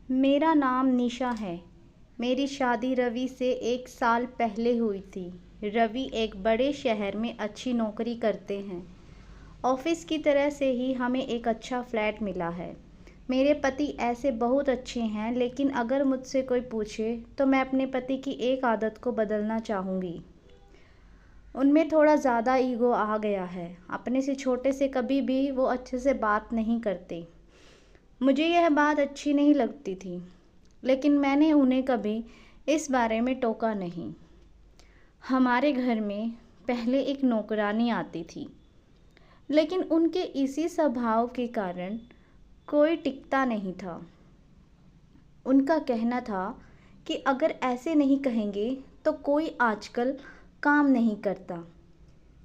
मेरा नाम निशा है। मेरी शादी रवि से 1 साल पहले हुई थी। रवि एक बड़े शहर में अच्छी नौकरी करते हैं। ऑफिस की तरह से ही हमें एक अच्छा फ्लैट मिला है। मेरे पति ऐसे बहुत अच्छे हैं, लेकिन अगर मुझसे कोई पूछे तो मैं अपने पति की एक आदत को बदलना चाहूँगी। उनमें थोड़ा ज़्यादा ईगो आ गया है। अपने से छोटे से कभी भी वो अच्छे से बात नहीं करते। मुझे यह बात अच्छी नहीं लगती थी, लेकिन मैंने उन्हें कभी इस बारे में टोका नहीं। हमारे घर में पहले एक नौकरानी आती थी, लेकिन उनके इसी स्वभाव के कारण कोई टिकता नहीं था। उनका कहना था कि अगर ऐसे नहीं कहेंगे तो कोई आजकल काम नहीं करता।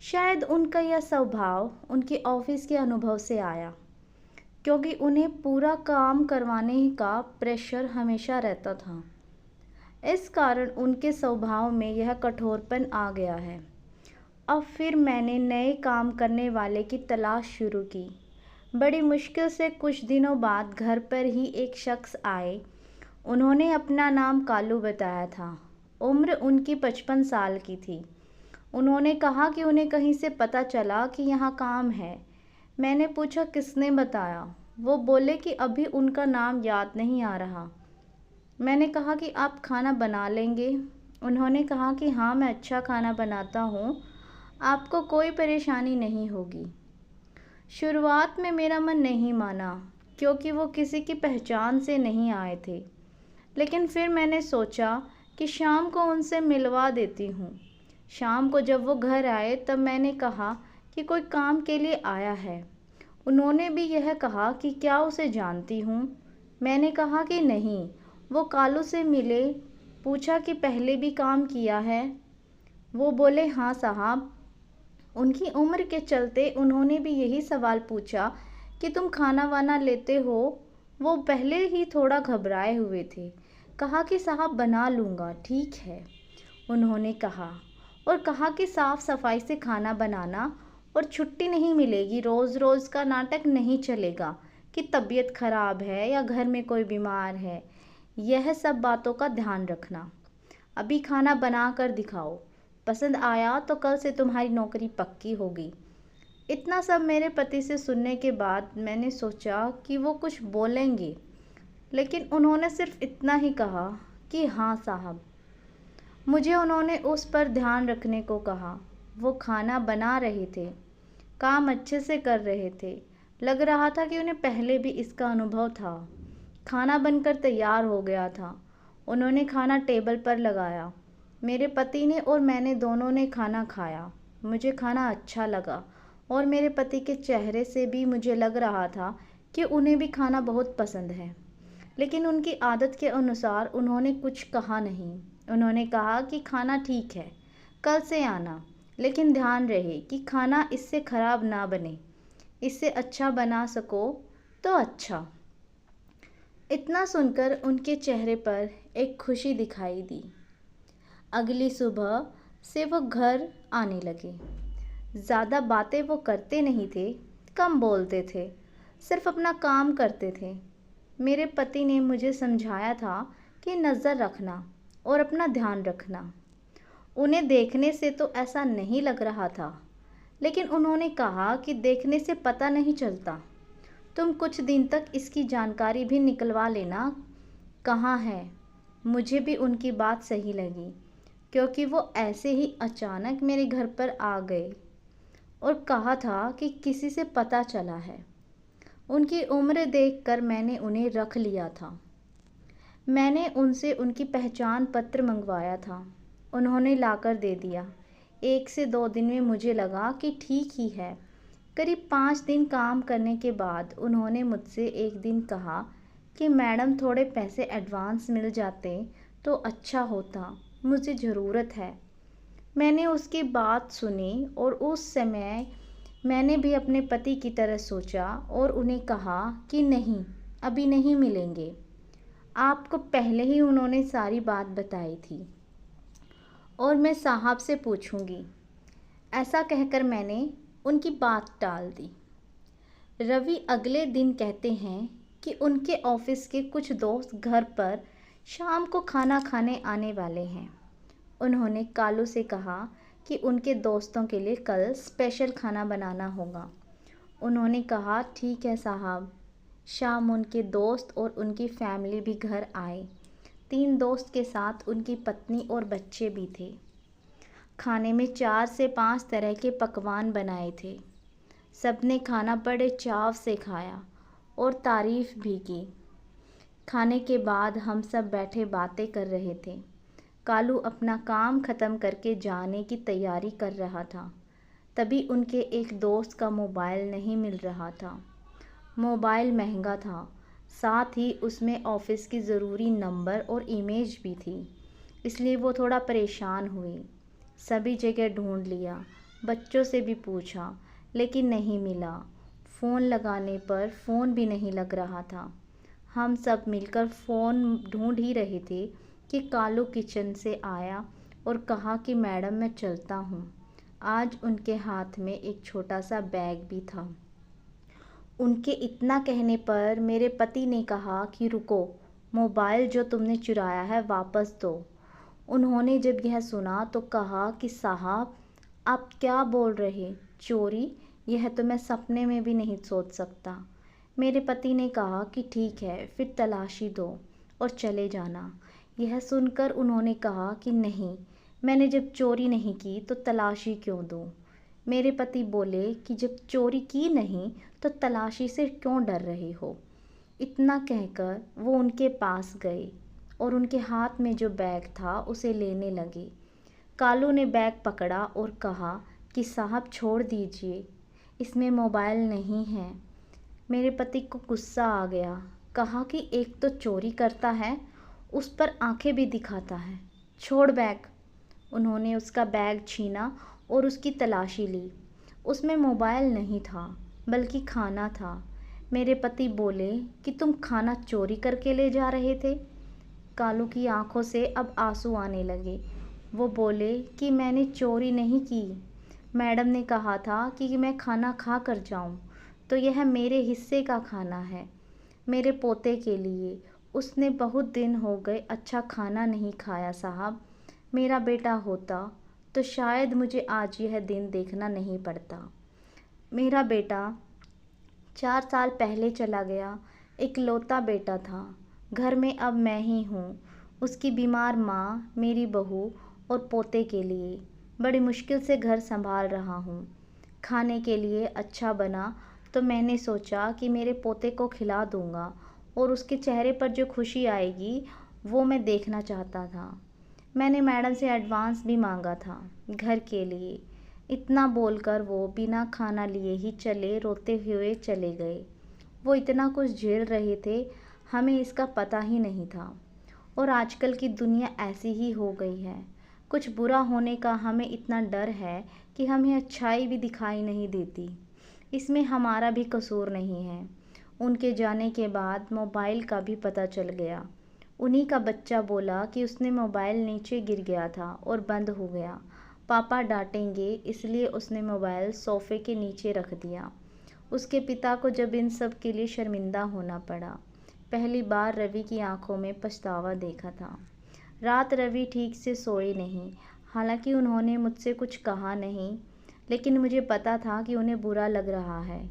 शायद उनका यह स्वभाव उनके ऑफिस के अनुभव से आया, क्योंकि उन्हें पूरा काम करवाने का प्रेशर हमेशा रहता था। इस कारण उनके स्वभाव में यह कठोरपन आ गया है। अब फिर मैंने नए काम करने वाले की तलाश शुरू की। बड़ी मुश्किल से कुछ दिनों बाद घर पर ही एक शख्स आए। उन्होंने अपना नाम कालू बताया था। उम्र उनकी 55 साल की थी। उन्होंने कहा कि उन्हें कहीं से पता चला कि यहाँ काम है। मैंने पूछा किसने बताया। वो बोले कि अभी उनका नाम याद नहीं आ रहा। मैंने कहा कि आप खाना बना लेंगे। उन्होंने कहा कि हाँ, मैं अच्छा खाना बनाता हूँ, आपको कोई परेशानी नहीं होगी। शुरुआत में मेरा मन नहीं माना, क्योंकि वो किसी की पहचान से नहीं आए थे। लेकिन फिर मैंने सोचा कि शाम को उनसे मिलवा देती हूँ। शाम को जब वो घर आए तब मैंने कहा कि कोई काम के लिए आया है। उन्होंने भी यह कहा कि क्या उसे जानती हूँ। मैंने कहा कि नहीं। वो कालू से मिले, पूछा कि पहले भी काम किया है। वो बोले हाँ साहब। उनकी उम्र के चलते उन्होंने भी यही सवाल पूछा कि तुम खाना वाना लेते हो। वो पहले ही थोड़ा घबराए हुए थे। कहा कि साहब बना लूँगा, ठीक है, उन्होंने कहा। और कहा कि साफ सफाई से खाना बनाना और छुट्टी नहीं मिलेगी। रोज़ रोज़ का नाटक नहीं चलेगा कि तबीयत खराब है या घर में कोई बीमार है। यह सब बातों का ध्यान रखना। अभी खाना बना कर दिखाओ, पसंद आया तो कल से तुम्हारी नौकरी पक्की होगी। इतना सब मेरे पति से सुनने के बाद मैंने सोचा कि वो कुछ बोलेंगे, लेकिन उन्होंने सिर्फ इतना ही कहा कि हाँ साहब। मुझे उन्होंने उस पर ध्यान रखने को कहा। वो खाना बना रहे थे, काम अच्छे से कर रहे थे। लग रहा था कि उन्हें पहले भी इसका अनुभव था। खाना बनकर तैयार हो गया था। उन्होंने खाना टेबल पर लगाया। मेरे पति ने और मैंने दोनों ने खाना खाया। मुझे खाना अच्छा लगा और मेरे पति के चेहरे से भी मुझे लग रहा था कि उन्हें भी खाना बहुत पसंद है। लेकिन उनकी आदत के अनुसार उन्होंने कुछ कहा नहीं। उन्होंने कहा कि खाना ठीक है, कल से आना, लेकिन ध्यान रहे कि खाना इससे ख़राब ना बने। इससे अच्छा बना सको तो अच्छा। इतना सुनकर उनके चेहरे पर एक खुशी दिखाई दी। अगली सुबह से वो घर आने लगे। ज़्यादा बातें वो करते नहीं थे, कम बोलते थे, सिर्फ अपना काम करते थे। मेरे पति ने मुझे समझाया था कि नज़र रखना और अपना ध्यान रखना। उन्हें देखने से तो ऐसा नहीं लग रहा था, लेकिन उन्होंने कहा कि देखने से पता नहीं चलता। तुम कुछ दिन तक इसकी जानकारी भी निकलवा लेना कहाँ है। मुझे भी उनकी बात सही लगी, क्योंकि वो ऐसे ही अचानक मेरे घर पर आ गए और कहा था कि किसी से पता चला है। उनकी उम्र देखकर मैंने उन्हें रख लिया था। मैंने उनसे उनकी पहचान पत्र मंगवाया था। उन्होंने लाकर दे दिया। 1 से 2 दिन में मुझे लगा कि ठीक ही है। करीब 5 दिन काम करने के बाद उन्होंने मुझसे एक दिन कहा कि मैडम थोड़े पैसे एडवांस मिल जाते तो अच्छा होता, मुझे ज़रूरत है। मैंने उसकी बात सुनी और उस समय मैंने भी अपने पति की तरह सोचा और उन्हें कहा कि नहीं, अभी नहीं मिलेंगे। आपको पहले ही उन्होंने सारी बात बताई थी और मैं साहब से पूछूंगी। ऐसा कहकर मैंने उनकी बात टाल दी। रवि अगले दिन कहते हैं कि उनके ऑफिस के कुछ दोस्त घर पर शाम को खाना खाने आने वाले हैं। उन्होंने कालू से कहा कि उनके दोस्तों के लिए कल स्पेशल खाना बनाना होगा। उन्होंने कहा ठीक है साहब। शाम उनके दोस्त और उनकी फैमिली भी घर आए। 3 दोस्त के साथ उनकी पत्नी और बच्चे भी थे। खाने में 4 से 5 तरह के पकवान बनाए थे। सबने खाना बड़े चाव से खाया और तारीफ भी की। खाने के बाद हम सब बैठे बातें कर रहे थे। कालू अपना काम ख़त्म करके जाने की तैयारी कर रहा था। तभी उनके एक दोस्त का मोबाइल नहीं मिल रहा था। मोबाइल महंगा था, साथ ही उसमें ऑफिस की ज़रूरी नंबर और इमेज भी थी, इसलिए वो थोड़ा परेशान हुए। सभी जगह ढूंढ लिया, बच्चों से भी पूछा, लेकिन नहीं मिला। फ़ोन लगाने पर फ़ोन भी नहीं लग रहा था। हम सब मिलकर फ़ोन ढूंढ ही रहे थे कि कालू किचन से आया और कहा कि मैडम मैं चलता हूँ। आज उनके हाथ में एक छोटा सा बैग भी था। उनके इतना कहने पर मेरे पति ने कहा कि रुको, मोबाइल जो तुमने चुराया है वापस दो। उन्होंने जब यह सुना तो कहा कि साहब आप क्या बोल रहे, चोरी? यह तो मैं सपने में भी नहीं सोच सकता। मेरे पति ने कहा कि ठीक है, फिर तलाशी दो और चले जाना। यह सुनकर उन्होंने कहा कि नहीं, मैंने जब चोरी नहीं की तो तलाशी क्यों दूँ। मेरे पति बोले कि जब चोरी की नहीं तो तलाशी से क्यों डर रहे हो। इतना कहकर वो उनके पास गए और उनके हाथ में जो बैग था उसे लेने लगे। कालू ने बैग पकड़ा और कहा कि साहब छोड़ दीजिए, इसमें मोबाइल नहीं है। मेरे पति को गुस्सा आ गया। कहा कि एक तो चोरी करता है, उस पर आंखें भी दिखाता है, छोड़ बैग। उन्होंने उसका बैग छीना और उसकी तलाशी ली। उसमें मोबाइल नहीं था, बल्कि खाना था। मेरे पति बोले कि तुम खाना चोरी करके ले जा रहे थे। कालू की आंखों से अब आंसू आने लगे। वो बोले कि मैंने चोरी नहीं की। मैडम ने कहा था कि मैं खाना खा कर जाऊं, तो यह मेरे हिस्से का खाना है, मेरे पोते के लिए। उसने बहुत दिन हो गए अच्छा खाना नहीं खाया साहब। मेरा बेटा होता तो शायद मुझे आज यह दिन देखना नहीं पड़ता। मेरा बेटा 4 साल पहले चला गया, इकलौता बेटा था। घर में अब मैं ही हूँ, उसकी बीमार माँ, मेरी बहू और पोते के लिए। बड़ी मुश्किल से घर संभाल रहा हूँ। खाने के लिए अच्छा बना तो मैंने सोचा कि मेरे पोते को खिला दूँगा और उसके चेहरे पर जो खुशी आएगी वो मैं देखना चाहता था। मैंने मैडम से एडवांस भी मांगा था घर के लिए। इतना बोलकर वो बिना खाना लिए ही रोते हुए चले गए। वो इतना कुछ झेल रहे थे, हमें इसका पता ही नहीं था। और आजकल की दुनिया ऐसी ही हो गई है। कुछ बुरा होने का हमें इतना डर है कि हमें अच्छाई भी दिखाई नहीं देती। इसमें हमारा भी कसूर नहीं है। उनके जाने के बाद मोबाइल का भी पता चल गया। उन्हीं का बच्चा बोला कि उसने मोबाइल नीचे गिर गया था और बंद हो गया। पापा डांटेंगे इसलिए उसने मोबाइल सोफ़े के नीचे रख दिया। उसके पिता को जब इन सब के लिए शर्मिंदा होना पड़ा। पहली बार रवि की आंखों में पछतावा देखा था। रात रवि ठीक से सोए नहीं। हालांकि उन्होंने मुझसे कुछ कहा नहीं, लेकिन मुझे पता था कि उन्हें बुरा लग रहा है।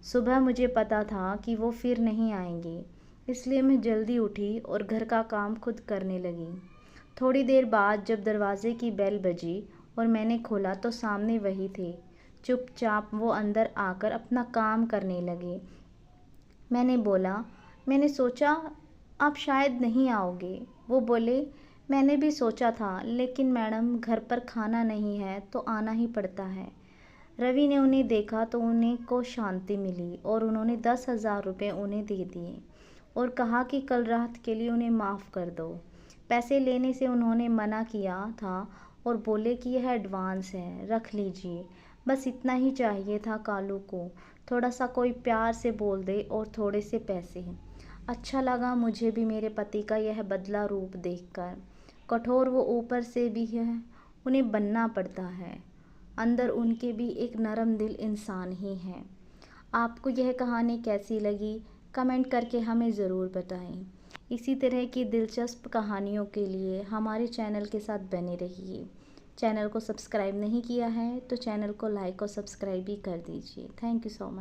सुबह मुझे पता था कि वो फिर नहीं आएंगे, इसलिए मैं जल्दी उठी और घर का काम खुद करने लगी। थोड़ी देर बाद जब दरवाजे की बेल बजी और मैंने खोला तो सामने वही थे। चुपचाप वो अंदर आकर अपना काम करने लगे। मैंने बोला, मैंने सोचा आप शायद नहीं आओगे। वो बोले, मैंने भी सोचा था, लेकिन मैडम घर पर खाना नहीं है तो आना ही पड़ता है। रवि ने उन्हें देखा तो उन्हें को शांति मिली और उन्होंने 10,000 रुपये उन्हें दे दिए और कहा कि कल रात के लिए उन्हें माफ़ कर दो। पैसे लेने से उन्होंने मना किया था और बोले कि यह एडवांस है, रख लीजिए। बस इतना ही चाहिए था कालू को, थोड़ा सा कोई प्यार से बोल दे और थोड़े से पैसे। अच्छा लगा मुझे भी मेरे पति का यह बदला रूप देखकर। कठोर वो ऊपर से भी है, उन्हें बनना पड़ता है। अंदर उनके भी एक नरम दिल इंसान ही है। आपको यह कहानी कैसी लगी कमेंट करके हमें ज़रूर बताएं। इसी तरह की दिलचस्प कहानियों के लिए हमारे चैनल के साथ बने रहिए। चैनल को सब्सक्राइब नहीं किया है तो चैनल को लाइक और सब्सक्राइब भी कर दीजिए। Thank you so much.